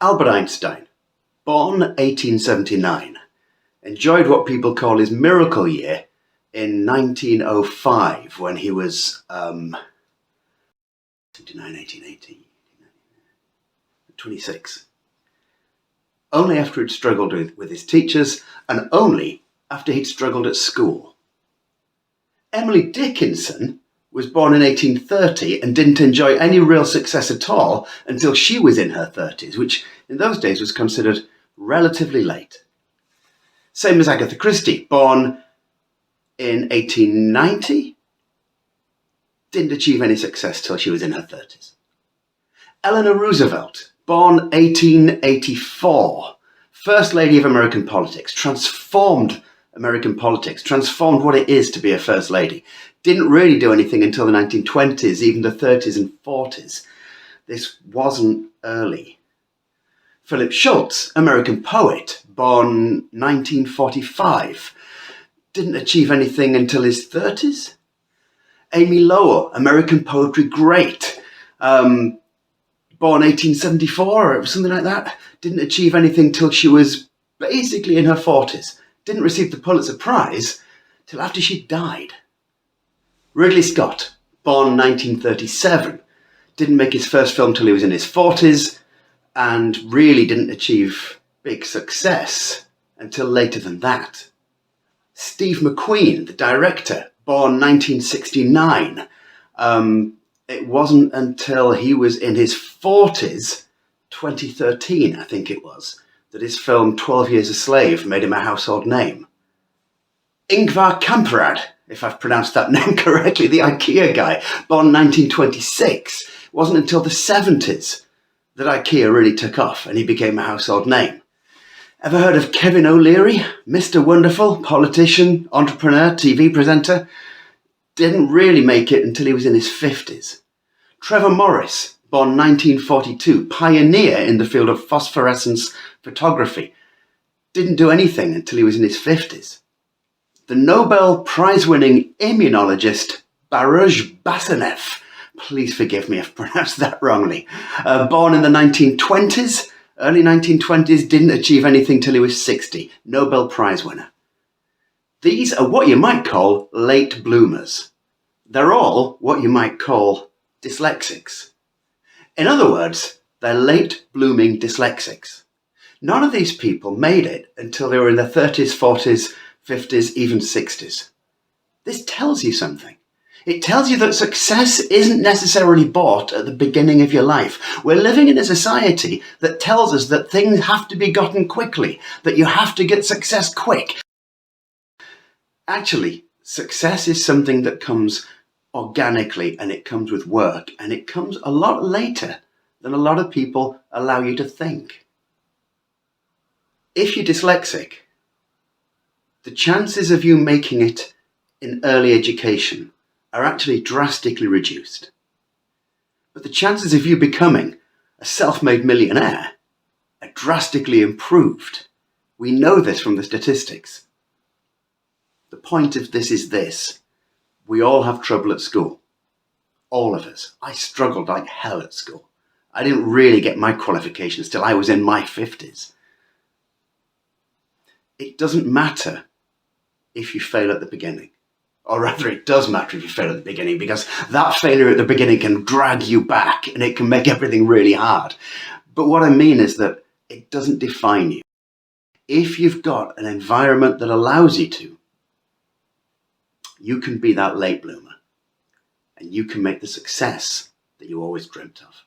Albert Einstein, born 1879, enjoyed what people call his miracle year in 1905 when he was 26. Only after he'd struggled with his teachers and only after he'd struggled at school. Emily Dickinson was born in 1830 and didn't enjoy any real success at all until she was in her 30s, which in those days was considered relatively late. Same as Agatha Christie, born in 1890, didn't achieve any success till she was in her 30s. Eleanor Roosevelt, born 1884, First Lady of American politics, transformed American politics, transformed what it is to be a First Lady. Didn't really do anything until the 1920s, even the 30s and 40s. This wasn't early. Philip Schultz, American poet, born 1945, didn't achieve anything until his 30s. Amy Lowell, American poetry great, born 1874 or something like that, didn't achieve anything till she was basically in her 40s. Didn't receive the Pulitzer Prize till after she died. Ridley Scott, born 1937, didn't make his first film till he was in his 40s and really didn't achieve big success until later than that. Steve McQueen, the director, born 1969, it wasn't until he was in his 40s, 2013 I think it was, that his film 12 Years a Slave made him a household name. Ingvar Kamprad, if I've pronounced that name correctly, the IKEA guy, born 1926. It wasn't until the 70s that IKEA really took off and he became a household name. Ever heard of Kevin O'Leary, Mr. Wonderful, politician, entrepreneur, TV presenter? Didn't really make it until he was in his 50s. Trevor Morris, born 1942, pioneer in the field of phosphorescence photography, didn't do anything until he was in his 50s. The Nobel Prize-winning immunologist Baruch Basanev, please forgive me if I pronounced that wrongly, born in the 1920s, early 1920s, didn't achieve anything till he was 60, Nobel Prize winner. These are what you might call late bloomers. They're all what you might call dyslexics. In other words, they're late blooming dyslexics. None of these people made it until they were in their 30s, 40s, 50s, even 60s. This tells you something. It tells you that success isn't necessarily bought at the beginning of your life. We're living in a society that tells us that things have to be gotten quickly, that you have to get success quick. Actually, success is something that comes organically and it comes with work and it comes a lot later than a lot of people allow you to think. If you're dyslexic, the chances of you making it in early education are actually drastically reduced. But the chances of you becoming a self-made millionaire are drastically improved. We know this from the statistics. The point of this is this. We all have trouble at school. All of us. I struggled like hell at school. I didn't really get my qualifications till I was in my 50s. It doesn't matter if you fail at the beginning. Or rather, it does matter if you fail at the beginning, because that failure at the beginning can drag you back and it can make everything really hard. But what I mean is that it doesn't define you. If you've got an environment that allows you to, you can be that late bloomer and you can make the success that you always dreamt of.